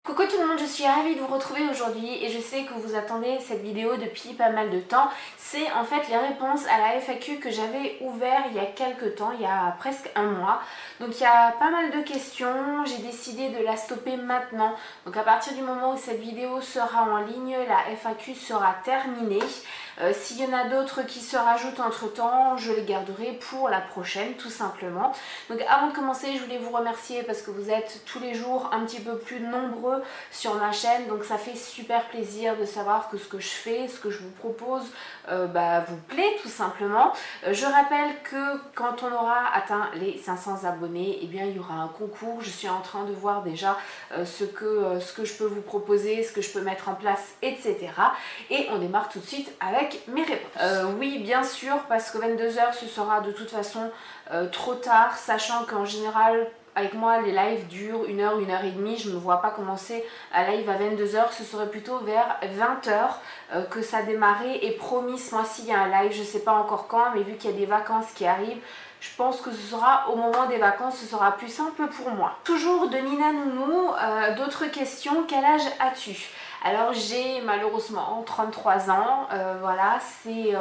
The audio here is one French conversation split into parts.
Coucou tout le monde, je suis ravie de vous retrouver aujourd'hui et je sais que vous attendez cette vidéo depuis pas mal de temps. C'est en fait les réponses à la FAQ que j'avais ouvert il y a quelques temps, il y a presque un mois. Donc il y a pas mal de questions, j'ai décidé de la stopper maintenant. Donc à partir du moment où cette vidéo sera en ligne, la FAQ sera terminée. S'il y en a d'autres qui se rajoutent entre temps, je les garderai pour la prochaine tout simplement. Donc avant de commencer, je voulais vous remercier parce que vous êtes tous les jours un petit peu plus nombreux sur ma chaîne, donc ça fait super plaisir de savoir que ce que je fais, ce que je vous propose vous plaît tout simplement. Je rappelle que quand on aura atteint les 500 abonnés, eh bien il y aura un concours. Je suis en train de voir déjà ce que je peux vous proposer, ce que je peux mettre en place, etc. Et on démarre tout de suite avec mes réponses. Oui, bien sûr, parce que 22h ce sera de toute façon trop tard, sachant qu'en général avec moi les lives durent 1 heure, 1 heure et demie. Je ne me vois pas commencer un live à 22h, ce serait plutôt vers 20h que ça démarrait. Et promis, ce mois-ci il y a un live, je ne sais pas encore quand, mais vu qu'il y a des vacances qui arrivent, je pense que ce sera au moment des vacances, ce sera plus simple pour moi. Toujours de Nina Nounou, d'autres questions. Quel âge as-tu? Alors j'ai malheureusement 33 ans, voilà, c'est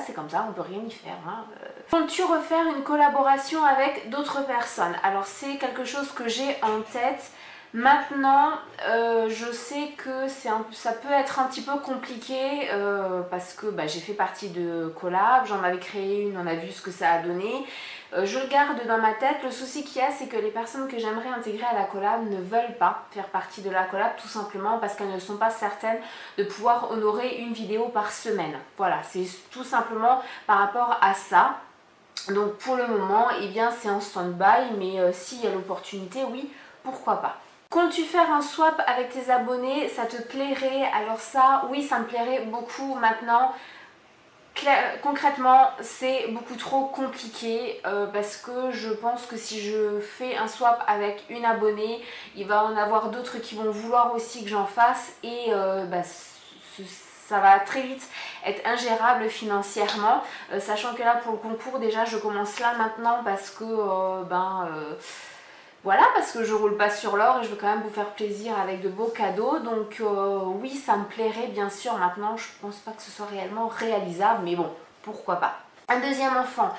c'est comme ça, on peut rien y faire. Hein. Comptes-tu refaire une collaboration avec d'autres personnes? Alors c'est quelque chose que j'ai en tête. Maintenant, je sais que ça peut être un petit peu compliqué parce que j'ai fait partie de collab, j'en avais créé une, on a vu ce que ça a donné. Je le garde dans ma tête. Le souci qu'il y a, c'est que les personnes que j'aimerais intégrer à la collab ne veulent pas faire partie de la collab, tout simplement parce qu'elles ne sont pas certaines de pouvoir honorer une vidéo par semaine. Voilà, c'est tout simplement par rapport à ça. Donc pour le moment, eh bien c'est en stand-by, mais s'il y a l'opportunité, oui, pourquoi pas. Comptes-tu faire un swap avec tes abonnés? Ça te plairait? Alors ça, oui, ça me plairait beaucoup maintenant. Concrètement, c'est beaucoup trop compliqué parce que je pense que si je fais un swap avec une abonnée, il va en avoir d'autres qui vont vouloir aussi que j'en fasse et ça va très vite être ingérable financièrement, sachant que là pour le concours déjà je commence là maintenant parce que voilà, parce que je roule pas sur l'or et je veux quand même vous faire plaisir avec de beaux cadeaux. Donc oui, ça me plairait bien sûr. Maintenant, je pense pas que ce soit réellement réalisable, mais bon, pourquoi pas. Un deuxième enfant,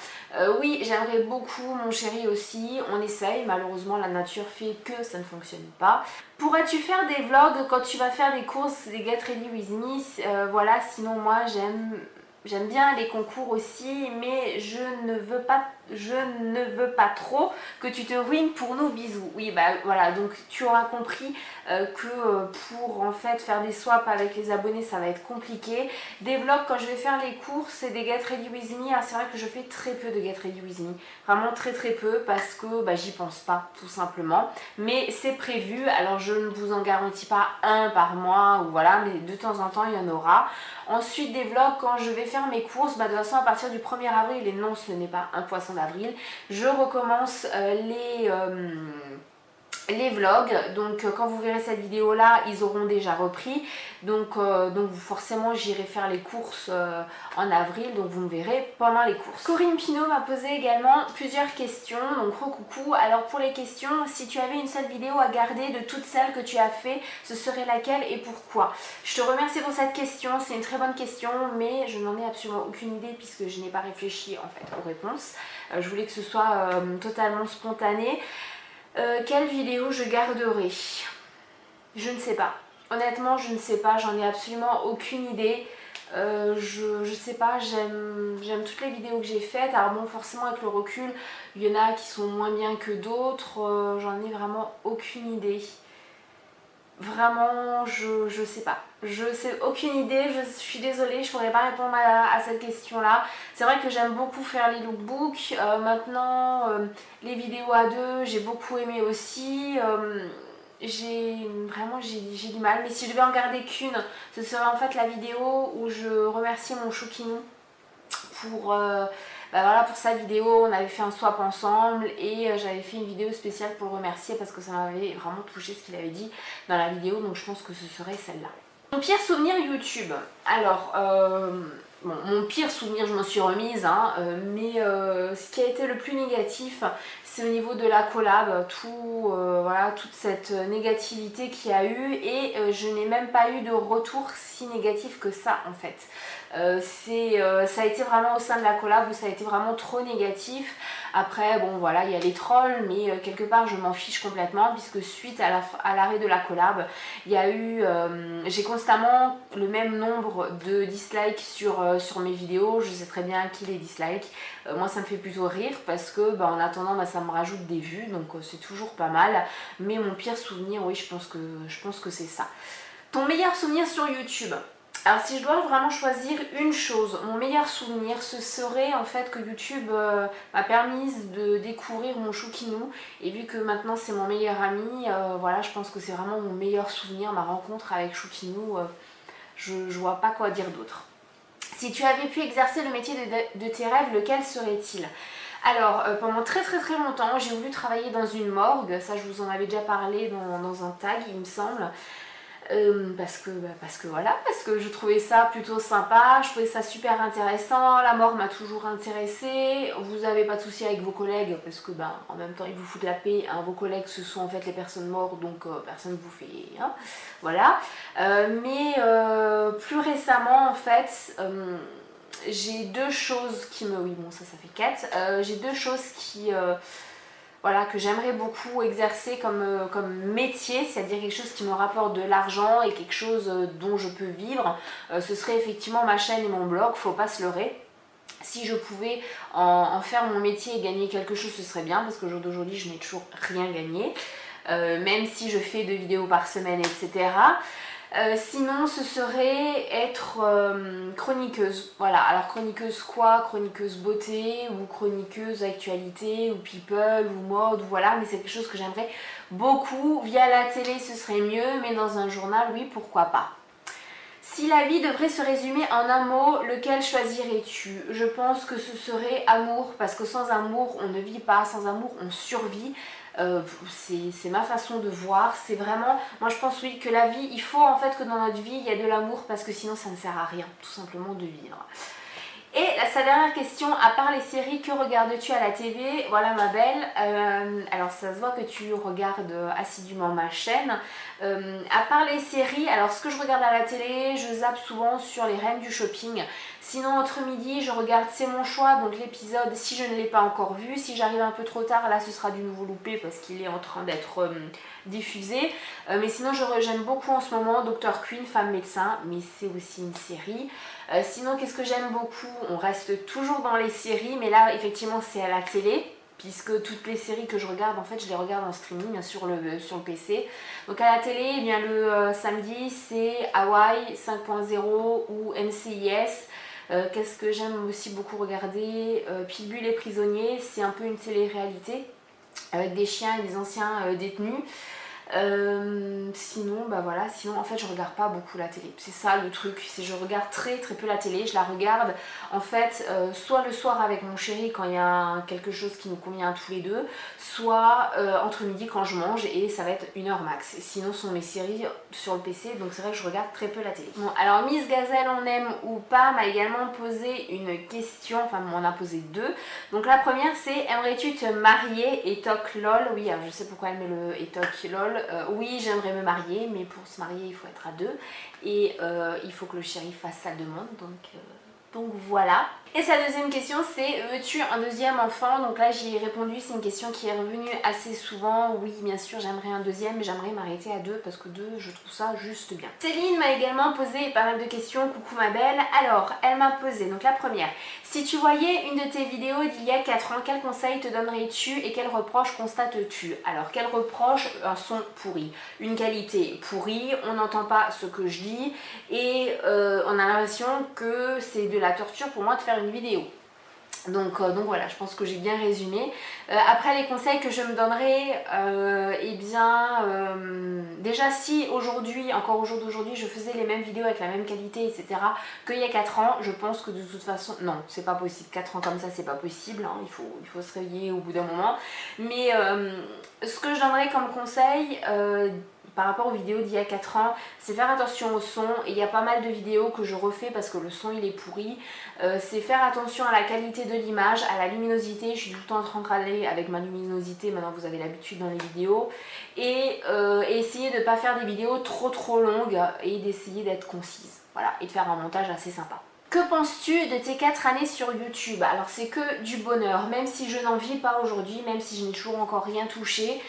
oui, j'aimerais beaucoup, mon chéri aussi. On essaye, malheureusement la nature fait que ça ne fonctionne pas. Pourrais-tu faire des vlogs quand tu vas faire des courses, des Get Ready With Me? Voilà, sinon moi j'aime bien les concours aussi, mais je ne veux pas trop que tu te ruines pour nos bisous. Oui, voilà, donc tu auras compris que pour en fait faire des swaps avec les abonnés, ça va être compliqué. Des vlogs quand je vais faire les courses et des Get Ready With Me, c'est vrai que je fais très peu de Get Ready With Me. Vraiment très peu parce que j'y pense pas tout simplement. Mais c'est prévu, alors je ne vous en garantis pas un par mois ou voilà, mais de temps en temps il y en aura. Ensuite des vlogs quand je vais faire mes courses, de toute façon à partir du 1er avril, et non ce n'est pas un poisson d'avril, je recommence les vlogs. Donc quand vous verrez cette vidéo là, ils auront déjà repris. Donc forcément j'irai faire les courses en avril, donc vous me verrez pendant les courses. Corinne Pinault m'a posé également plusieurs questions, donc recoucou. Alors pour les questions, si tu avais une seule vidéo à garder de toutes celles que tu as fait, ce serait laquelle et pourquoi? Je te remercie pour cette question, c'est une très bonne question, mais je n'en ai absolument aucune idée puisque je n'ai pas réfléchi en fait aux réponses. Je voulais que ce soit totalement spontané. Quelle vidéo je garderai? Je ne sais pas. Honnêtement, je ne sais pas. J'en ai absolument aucune idée. Je sais pas. J'aime toutes les vidéos que j'ai faites. Alors bon, forcément avec le recul, il y en a qui sont moins bien que d'autres. J'en ai vraiment aucune idée. Vraiment, je sais pas. Je sais aucune idée, je suis désolée, je pourrais pas répondre à cette question-là. C'est vrai que j'aime beaucoup faire les lookbooks. Maintenant, les vidéos à deux, j'ai beaucoup aimé aussi. J'ai du mal. Mais si je devais en garder qu'une, ce serait en fait la vidéo où je remercie mon chouquinou pour... voilà, pour sa vidéo, on avait fait un swap ensemble et j'avais fait une vidéo spéciale pour le remercier parce que ça m'avait vraiment touché ce qu'il avait dit dans la vidéo, donc je pense que ce serait celle-là. Mon pire souvenir YouTube. Alors, bon, mon pire souvenir, je m'en suis remise, hein, mais ce qui a été le plus négatif, c'est au niveau de la collab, voilà, toute cette négativité qu'il y a eu, et je n'ai même pas eu de retour si négatif que ça en fait. Ça a été vraiment au sein de la collab où ça a été vraiment trop négatif. Après bon voilà, il y a les trolls, mais quelque part je m'en fiche complètement, puisque suite à l'arrêt de la collab, il y a eu, j'ai constamment le même nombre de dislikes sur mes vidéos. Je sais très bien qui les dislike. Moi ça me fait plutôt rire, parce que en attendant ça me rajoute des vues, donc c'est toujours pas mal. Mais mon pire souvenir, oui, je pense que c'est ça. Ton meilleur souvenir sur YouTube? Alors si je dois vraiment choisir une chose, mon meilleur souvenir, ce serait en fait que YouTube m'a permis de découvrir mon choukinou, et vu que maintenant c'est mon meilleur ami, voilà, je pense que c'est vraiment mon meilleur souvenir, ma rencontre avec choukinou. Je vois pas quoi dire d'autre. Si tu avais pu exercer le métier de tes rêves, lequel serait-il? Alors, pendant très longtemps, j'ai voulu travailler dans une morgue. Ça, je vous en avais déjà parlé dans un tag, il me semble. Parce que voilà, parce que je trouvais ça plutôt sympa, je trouvais ça super intéressant. La mort m'a toujours intéressée. Vous n'avez pas de souci avec vos collègues, parce que en même temps ils vous foutent la paix, hein. Vos collègues, ce sont en fait les personnes mortes, donc personne ne vous fait, hein, voilà. Mais plus récemment en fait, j'ai deux choses qui me... Oui bon, ça fait 4. J'ai deux choses qui... voilà, que j'aimerais beaucoup exercer comme métier, c'est-à-dire quelque chose qui me rapporte de l'argent et quelque chose dont je peux vivre. Ce serait effectivement ma chaîne et mon blog, faut pas se leurrer. Si je pouvais en faire mon métier et gagner quelque chose, ce serait bien, parce qu'au jour d'aujourd'hui, je n'ai toujours rien gagné, même si je fais 2 vidéos par semaine, etc. Sinon ce serait être chroniqueuse, voilà. Alors chroniqueuse quoi? Chroniqueuse beauté, ou chroniqueuse actualité, ou people, ou mode, voilà. Mais c'est quelque chose que j'aimerais beaucoup. Via la télé ce serait mieux, mais dans un journal, oui, pourquoi pas. Si la vie devrait se résumer en un mot, lequel choisirais-tu? Je pense que ce serait amour, parce que sans amour on ne vit pas, sans amour on survit. C'est ma façon de voir, c'est vraiment, moi je pense oui que la vie, il faut en fait que dans notre vie il y ait de l'amour, parce que sinon ça ne sert à rien tout simplement de vivre. Et sa dernière question, à part les séries, que regardes-tu à la TV? Voilà ma belle, alors ça se voit que tu regardes assidûment ma chaîne. À part les séries, alors ce que je regarde à la télé, je zappe souvent sur les reines du shopping. Sinon entre midi, je regarde C'est mon choix, donc l'épisode, si je ne l'ai pas encore vu. Si j'arrive un peu trop tard, là ce sera du nouveau loupé, parce qu'il est en train d'être diffusé. Mais sinon j'aime beaucoup en ce moment Dr Queen, femme médecin, mais c'est aussi une série. Sinon qu'est-ce que j'aime beaucoup? On reste toujours dans les séries, mais là effectivement c'est à la télé, puisque toutes les séries que je regarde en fait je les regarde en streaming sur le PC. Donc à la télé, eh bien, le samedi c'est Hawaii 5.0 ou NCIS. Qu'est-ce que j'aime aussi beaucoup regarder? Pitbull et prisonnier, c'est un peu une télé-réalité avec des chiens et des anciens détenus. Sinon voilà, sinon en fait je regarde pas beaucoup la télé, c'est ça le truc, c'est je regarde très peu la télé. Je la regarde en fait soit le soir avec mon chéri quand il y a quelque chose qui nous convient à tous les deux, soit entre midi quand je mange, et ça va être 1 heure max. Sinon ce sont mes séries sur le PC, donc c'est vrai que je regarde très peu la télé. Bon, alors Miss Gazelle on aime ou pas m'a également posé une question, enfin m'en a posé 2. Donc la première c'est: aimerais-tu te marier? Et toc lol. Oui, alors je sais pourquoi elle met le et toc lol. Oui, j'aimerais me marier, mais pour se marier il faut être à 2, et il faut que le chéri fasse sa demande, donc voilà. Et sa deuxième question c'est: veux-tu un deuxième enfant? Donc là j'y ai répondu, c'est une question qui est revenue assez souvent. Oui bien sûr j'aimerais un deuxième, mais j'aimerais m'arrêter à 2, parce que 2 je trouve ça juste bien. Céline m'a également posé pas mal de questions, coucou ma belle. Alors elle m'a posé, donc la première: si tu voyais une de tes vidéos d'il y a 4 ans, quel conseil te donnerais-tu et quel reproche constates-tu? Alors quel reproche? Un son pourri, une qualité pourrie, on n'entend pas ce que je dis, et on a l'impression que c'est de la torture pour moi de faire une vidéo. Donc voilà, je pense que j'ai bien résumé. Après les conseils que je me donnerais, eh bien déjà si aujourd'hui, encore au jour d'aujourd'hui, je faisais les mêmes vidéos avec la même qualité, etc. qu'il y a 4 ans, je pense que de toute façon, non, c'est pas possible. 4 ans comme ça, c'est pas possible, hein, il faut se réveiller au bout d'un moment. Mais ce que je donnerais comme conseil, par rapport aux vidéos d'il y a 4 ans, c'est faire attention au son. Et il y a pas mal de vidéos que je refais parce que le son il est pourri. C'est faire attention à la qualité de l'image, à la luminosité. Je suis tout le temps en train de râler avec ma luminosité, maintenant vous avez l'habitude dans les vidéos. Et essayer de ne pas faire des vidéos trop longues et d'essayer d'être concise. Voilà, et de faire un montage assez sympa. Que penses-tu de tes 4 années sur YouTube? Alors c'est que du bonheur, même si je n'en vis pas aujourd'hui, même si je n'ai toujours encore rien touché,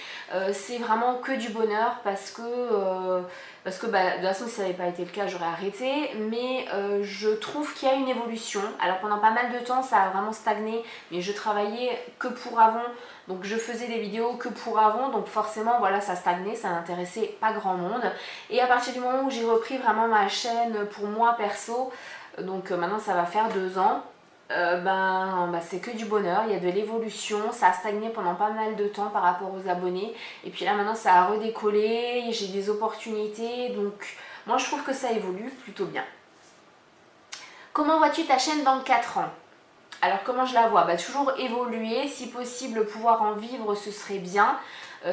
c'est vraiment que du bonheur parce que de toute façon si ça n'avait pas été le cas j'aurais arrêté, mais je trouve qu'il y a une évolution. Alors pendant pas mal de temps ça a vraiment stagné, mais je travaillais que pour Avon, donc je faisais des vidéos que pour Avon, donc forcément voilà ça stagnait, ça n'intéressait pas grand monde. Et à partir du moment où j'ai repris vraiment ma chaîne pour moi perso, donc maintenant ça va faire 2 ans, c'est que du bonheur, il y a de l'évolution, ça a stagné pendant pas mal de temps par rapport aux abonnés, et puis là maintenant ça a redécollé, j'ai des opportunités, donc moi je trouve que ça évolue plutôt bien. Comment vois-tu ta chaîne dans 4 ans? Alors comment je la vois? Toujours évoluer, si possible pouvoir en vivre ce serait bien.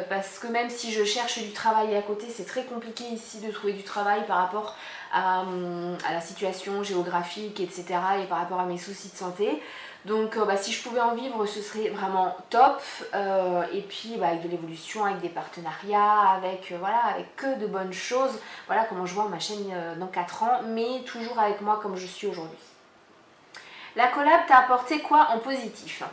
Parce que même si je cherche du travail à côté, c'est très compliqué ici de trouver du travail par rapport à la situation géographique, etc. et par rapport à mes soucis de santé. Donc si je pouvais en vivre, ce serait vraiment top. Et puis avec de l'évolution, avec des partenariats, avec que de bonnes choses. Voilà comment je vois ma chaîne dans 4 ans, mais toujours avec moi comme je suis aujourd'hui. La collab t'a apporté quoi en positif?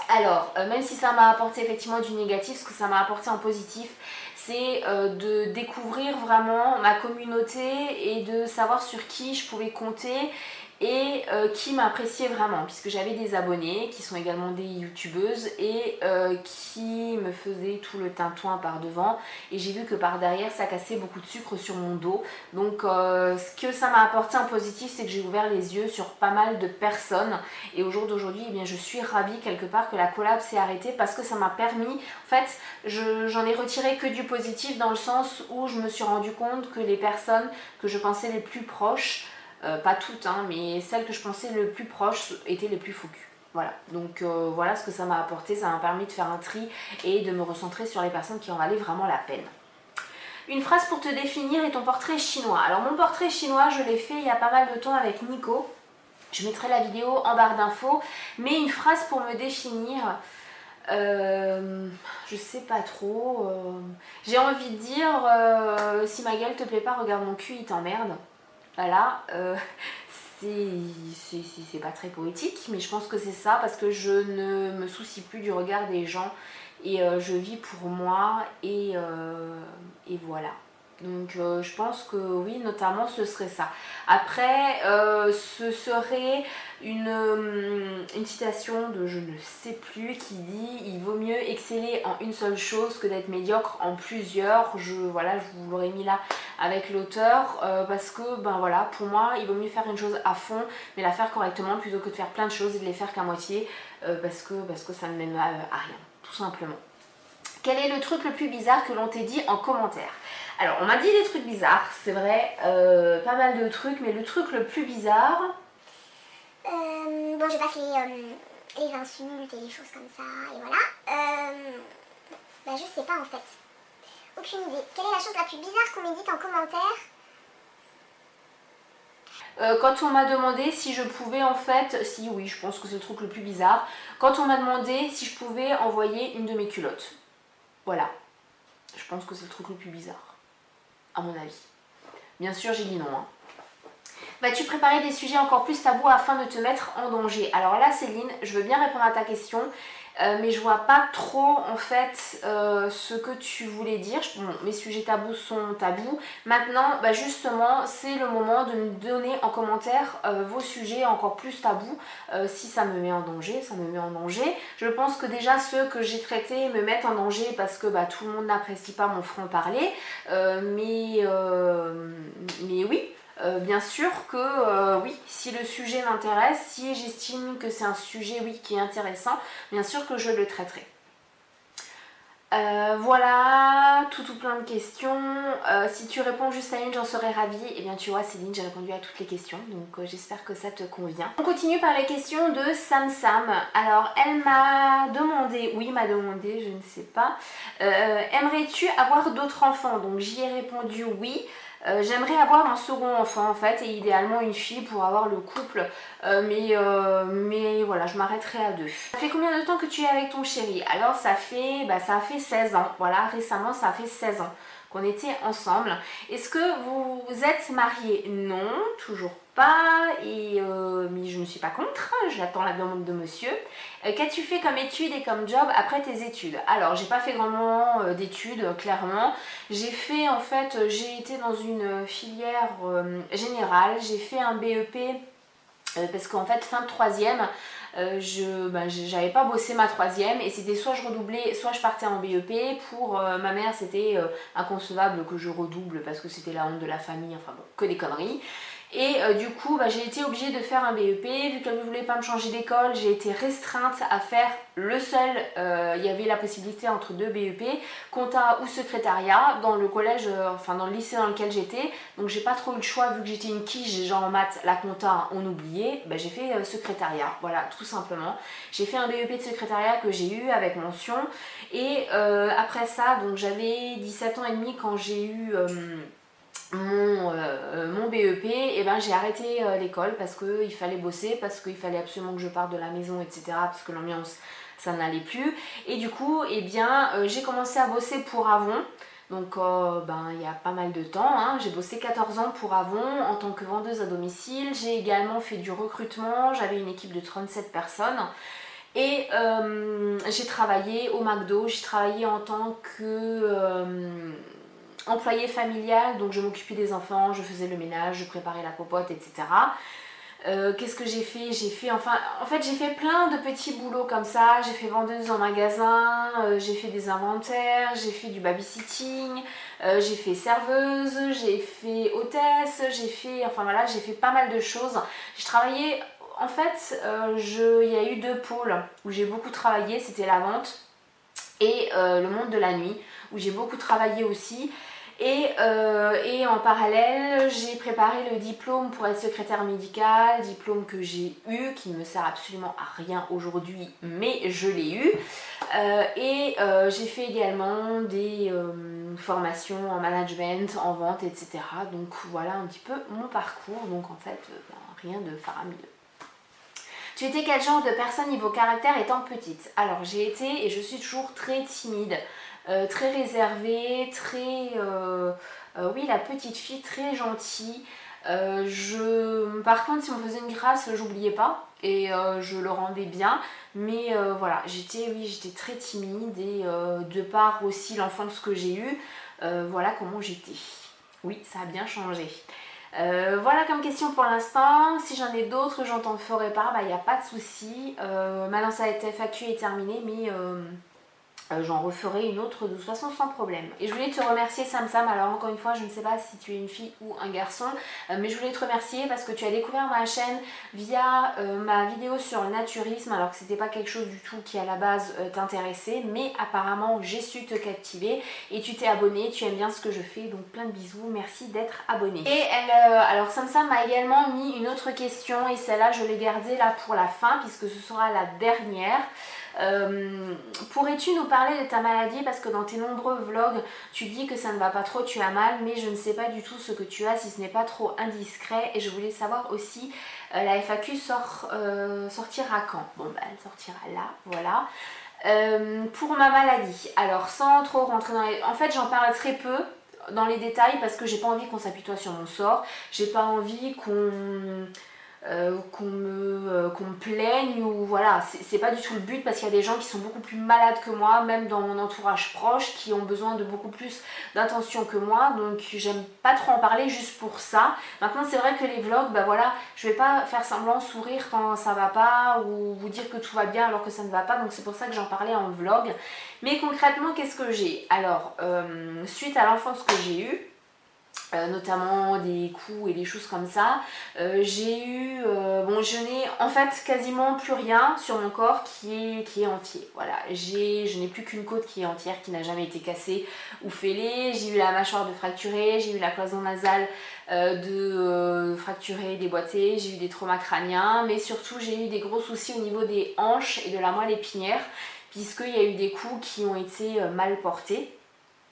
Alors, même si ça m'a apporté effectivement du négatif, ce que ça m'a apporté en positif, c'est de découvrir vraiment ma communauté et de savoir sur qui je pouvais compter et qui m'appréciait vraiment, puisque j'avais des abonnés qui sont également des youtubeuses et qui me faisaient tout le tintouin par devant, et j'ai vu que par derrière ça cassait beaucoup de sucre sur mon dos. Donc ce que ça m'a apporté en positif, c'est que j'ai ouvert les yeux sur pas mal de personnes, et au jour d'aujourd'hui je suis ravie quelque part que la collab s'est arrêtée, parce que ça m'a permis, en fait j'en ai retiré que du positif, dans le sens où je me suis rendu compte que les personnes que je pensais les plus proches, pas toutes, mais celles que je pensais le plus proches étaient les plus focus. Voilà, donc voilà ce que ça m'a apporté, ça m'a permis de faire un tri et de me recentrer sur les personnes qui en valaient vraiment la peine. Une phrase pour te définir et ton portrait chinois. Alors mon portrait chinois, je l'ai fait il y a pas mal de temps avec Nico. Je mettrai la vidéo en barre d'infos, mais une phrase pour me définir, je sais pas trop. J'ai envie de dire, si ma gueule te plaît pas, regarde mon cul, il t'emmerde. Voilà, c'est pas très poétique, mais je pense que c'est ça, parce que je ne me soucie plus du regard des gens et je vis pour moi et voilà. Donc je pense que oui, notamment ce serait ça. Après, ce serait une citation de je ne sais plus qui dit: il vaut mieux exceller en une seule chose que d'être médiocre en plusieurs. Je vous l'aurais mis là avec l'auteur, parce que pour moi il vaut mieux faire une chose à fond mais la faire correctement, plutôt que de faire plein de choses et de les faire qu'à moitié, parce que ça ne mène à rien, tout simplement. Quel est le truc le plus bizarre que l'on t'ait dit en commentaire? Alors on m'a dit des trucs bizarres, c'est vrai, pas mal de trucs, mais le truc le plus bizarre... Bon, je passe les insultes et les choses comme ça, et voilà. Je sais pas en fait. Aucune idée. Quelle est la chose la plus bizarre qu'on m'ait dite en commentaire? Quand on m'a demandé si je pouvais oui, je pense que c'est le truc le plus bizarre, quand on m'a demandé si je pouvais envoyer une de mes culottes. Voilà, je pense que c'est le truc le plus bizarre, à mon avis. Bien sûr, j'ai dit non. Vas-tu préparer des sujets encore plus tabous afin de te mettre en danger? Alors là, Céline, je veux bien répondre à ta question, mais je vois pas trop en fait ce que tu voulais dire. Bon, mes sujets tabous sont tabous. Maintenant, justement, c'est le moment de me donner en commentaire vos sujets encore plus tabous. Si ça me met en danger, ça me met en danger. Je pense que déjà ceux que j'ai traités me mettent en danger parce que tout le monde n'apprécie pas mon franc-parler. Mais oui. Bien sûr que oui, si le sujet m'intéresse, si j'estime que c'est un sujet qui est intéressant, bien sûr que je le traiterai. Voilà, tout plein de questions. Si tu réponds juste à une, j'en serais ravie. Et bien tu vois Céline, j'ai répondu à toutes les questions, donc j'espère que ça te convient. On continue par les questions de Sam. Alors elle m'a demandé, m'a demandé, je ne sais pas, aimerais-tu avoir d'autres enfants? Donc j'y ai répondu oui. J'aimerais avoir un second enfant en fait, et idéalement une fille pour avoir le couple, mais voilà, je m'arrêterai à 2. Ça fait combien de temps que tu es avec ton chéri? Alors ça a fait 16 ans, voilà, récemment ça a fait 16 ans qu'on était ensemble. Est-ce que vous êtes mariés? Non, toujours pas, mais je ne suis pas contre, j'attends la demande de monsieur. Qu'as-tu fait comme études et comme job après tes études? Alors j'ai pas fait grandement d'études, clairement. J'ai fait en fait, j'ai été dans une filière générale, j'ai fait un BEP parce qu'en fait fin de troisième, j'avais pas bossé ma troisième et c'était soit je redoublais, soit je partais en BEP. Pour ma mère c'était inconcevable que je redouble parce que c'était la honte de la famille, enfin bon, que des conneries. Et du coup j'ai été obligée de faire un BEP, vu qu'elle ne voulait pas me changer d'école, j'ai été restreinte à faire le seul, il y avait la possibilité entre 2 BEP, compta ou secrétariat, dans le collège, enfin dans le lycée dans lequel j'étais, donc j'ai pas trop eu le choix, vu que j'étais une quiche déjà en maths, la compta on oubliait, j'ai fait secrétariat, voilà tout simplement. J'ai fait un BEP de secrétariat que j'ai eu avec mention, et après ça, donc j'avais 17 ans et demi quand j'ai eu mon BEP, et j'ai arrêté l'école parce qu'il fallait bosser, parce qu'il fallait absolument que je parte de la maison, etc. parce que l'ambiance ça n'allait plus. Et du coup j'ai commencé à bosser pour Avon. Donc il y a pas mal de temps, hein. J'ai bossé 14 ans pour Avon en tant que vendeuse à domicile. J'ai également fait du recrutement, j'avais une équipe de 37 personnes. Et j'ai travaillé au McDo, j'ai travaillé en tant que employée familiale, donc je m'occupais des enfants, je faisais le ménage, je préparais la popote, etc. Qu'est-ce que j'ai fait? J'ai fait plein de petits boulots comme ça. J'ai fait vendeuse en magasin, j'ai fait des inventaires, j'ai fait du babysitting, j'ai fait serveuse, j'ai fait hôtesse, j'ai fait pas mal de choses. J'ai travaillé, en fait, il y a eu 2 pôles où j'ai beaucoup travaillé, c'était la vente et le monde de la nuit, où j'ai beaucoup travaillé aussi. Et en parallèle, j'ai préparé le diplôme pour être secrétaire médicale, diplôme que j'ai eu, qui ne me sert absolument à rien aujourd'hui, mais je l'ai eu. J'ai fait également des formations en management, en vente, etc. Donc voilà un petit peu mon parcours, donc en fait, rien de faramineux. Tu étais quel genre de personne niveau caractère étant petite? Alors j'ai été et je suis toujours très timide. Très réservée, très... oui, la petite fille, très gentille. Par contre, si on faisait une grâce, j'oubliais pas et je le rendais bien. Mais voilà, j'étais très timide et de par aussi l'enfance que j'ai eue, voilà comment j'étais. Oui, ça a bien changé. Voilà comme question pour l'instant. Si j'en ai d'autres, j'en t'en ferai part, il n'y a pas de souci. Maintenant, ça a été FAQ est terminé, mais... j'en referai une autre de toute façon sans problème. Et je voulais te remercier Sam. Alors encore une fois, je ne sais pas si tu es une fille ou un garçon, mais je voulais te remercier parce que tu as découvert ma chaîne via ma vidéo sur le naturisme, alors que c'était pas quelque chose du tout qui à la base t'intéressait, mais apparemment j'ai su te captiver et tu t'es abonné, tu aimes bien ce que je fais, donc plein de bisous, merci d'être abonné. Et alors Sam m'a également mis une autre question et celle-là je l'ai gardée là pour la fin puisque ce sera la dernière. Pourrais-tu nous parler de ta maladie, parce que dans tes nombreux vlogs tu dis que ça ne va pas trop, tu as mal, mais je ne sais pas du tout ce que tu as si ce n'est pas trop indiscret, et je voulais savoir aussi la FAQ sortira quand? Elle sortira là, voilà. Pour ma maladie, alors sans trop rentrer dans les... En fait j'en parle très peu dans les détails parce que j'ai pas envie qu'on s'apitoie sur mon sort, j'ai pas envie qu'on me plaigne, ou voilà, c'est pas du tout le but, parce qu'il y a des gens qui sont beaucoup plus malades que moi, même dans mon entourage proche, qui ont besoin de beaucoup plus d'attention que moi, donc j'aime pas trop en parler juste pour ça. Maintenant c'est vrai que les vlogs, voilà, je vais pas faire semblant sourire quand ça va pas ou vous dire que tout va bien alors que ça ne va pas, donc c'est pour ça que j'en parlais en vlog. Mais concrètement qu'est-ce que j'ai? Alors suite à l'enfance que j'ai eue, notamment des coups et des choses comme ça. J'ai eu, bon je n'ai en fait quasiment plus rien sur mon corps qui est entier, voilà, je n'ai plus qu'une côte qui est entière, qui n'a jamais été cassée ou fêlée. J'ai eu la mâchoire de fracturée, j'ai eu la cloison nasale fracturée, déboîtée, j'ai eu des traumas crâniens, mais surtout j'ai eu des gros soucis au niveau des hanches et de la moelle épinière, puisqu'il y a eu des coups qui ont été mal portés,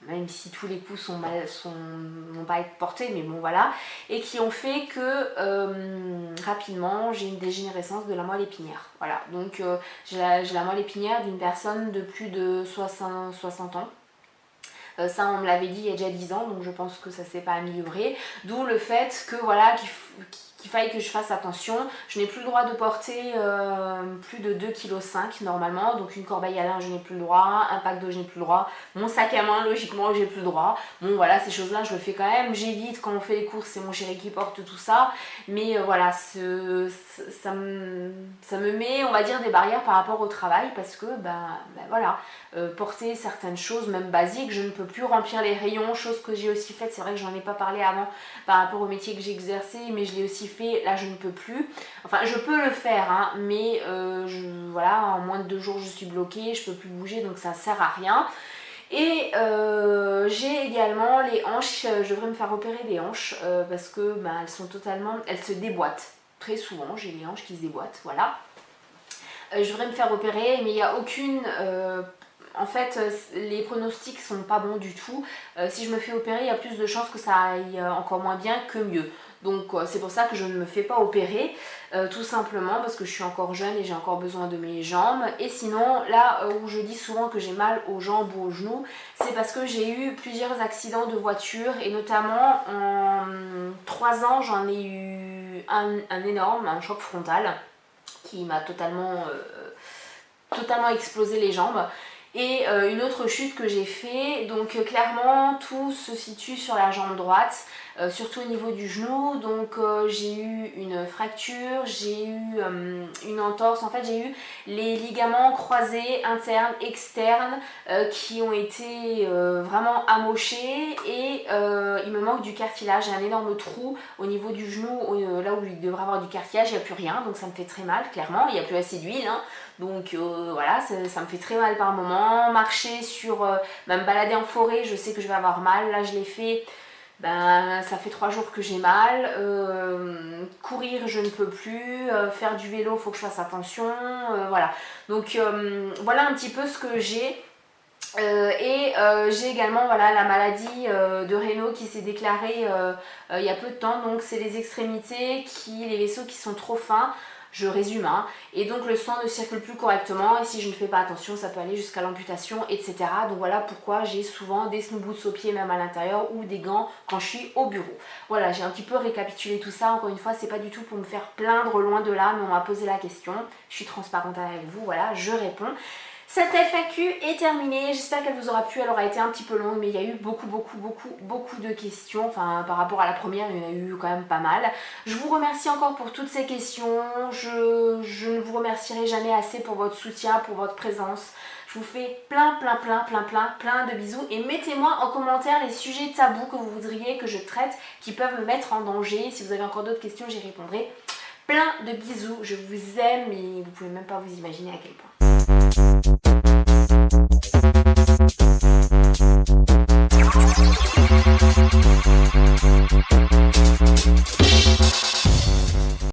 même si tous les coups n'ont pas été portés, mais bon voilà, et qui ont fait que rapidement j'ai une dégénérescence de la moelle épinière. Voilà, donc j'ai la moelle épinière d'une personne de plus de 60 ans. Ça on me l'avait dit il y a déjà 10 ans, donc je pense que ça s'est pas amélioré, d'où le fait que voilà qu'il faille que je fasse attention. Je n'ai plus le droit de porter plus de 2,5 kg normalement, donc une corbeille à linge je n'ai plus le droit, un pack d'eau je n'ai plus le droit, mon sac à main logiquement j'ai plus le droit. Bon voilà, ces choses là je le fais quand même, j'évite quand on fait les courses, c'est mon chéri qui porte tout ça, mais voilà, ça me met on va dire des barrières par rapport au travail, parce que voilà, porter certaines choses même basiques, je ne peux plus remplir les rayons, chose que j'ai aussi faite, c'est vrai que j'en ai pas parlé avant par rapport au métier que j'ai exercé, mais je l'ai aussi fait, là je ne peux plus, enfin je peux le faire hein, mais voilà, en moins de 2 jours je suis bloquée, je peux plus bouger, donc ça sert à rien. Et j'ai également les hanches, je devrais me faire opérer des hanches parce que elles se déboîtent très souvent, j'ai les hanches qui se déboîtent, voilà. Je devrais me faire opérer, mais il n'y a aucune... en fait, les pronostics sont pas bons du tout. Si je me fais opérer, il y a plus de chances que ça aille encore moins bien que mieux. Donc c'est pour ça que je ne me fais pas opérer, tout simplement parce que je suis encore jeune et j'ai encore besoin de mes jambes. Et sinon, là où je dis souvent que j'ai mal aux jambes ou aux genoux, c'est parce que j'ai eu plusieurs accidents de voiture, et notamment en 3 ans, j'en ai eu un énorme, un choc frontal qui m'a totalement explosé les jambes. Et une autre chute que j'ai fait, donc clairement tout se situe sur la jambe droite, surtout au niveau du genou. Donc j'ai eu une fracture, j'ai eu une entorse, en fait j'ai eu les ligaments croisés internes, externes qui ont été vraiment amochés, et il me manque du cartilage. J'ai un énorme trou au niveau du genou, là où il devrait avoir du cartilage, il n'y a plus rien, donc ça me fait très mal clairement, il n'y a plus assez d'huile hein. Donc voilà, ça me fait très mal par moment. Marcher même balader en forêt, je sais que je vais avoir mal. Là je l'ai fait, ça fait 3 jours que j'ai mal. Courir je ne peux plus, faire du vélo il faut que je fasse attention, voilà. Donc voilà un petit peu ce que j'ai. J'ai également voilà, la maladie de Raynaud qui s'est déclarée il y a peu de temps. Donc c'est les extrémités, les vaisseaux qui sont trop fins. Je résume, hein. Et donc le sang ne circule plus correctement, et si je ne fais pas attention ça peut aller jusqu'à l'amputation, etc. Donc voilà pourquoi j'ai souvent des snow boots aux pieds même à l'intérieur, ou des gants quand je suis au bureau. Voilà, j'ai un petit peu récapitulé tout ça. Encore une fois, c'est pas du tout pour me faire plaindre, loin de là, mais on m'a posé la question, je suis transparente avec vous, voilà, je réponds. Cette FAQ est terminée, j'espère qu'elle vous aura plu, elle aura été un petit peu longue, mais il y a eu beaucoup de questions, enfin par rapport à la première, il y en a eu quand même pas mal. Je vous remercie encore pour toutes ces questions, je ne vous remercierai jamais assez pour votre soutien, pour votre présence. Je vous fais plein de bisous, et mettez-moi en commentaire les sujets tabous que vous voudriez que je traite, qui peuvent me mettre en danger. Si vous avez encore d'autres questions, j'y répondrai. Plein de bisous, je vous aime et vous pouvez même pas vous imaginer à quel point.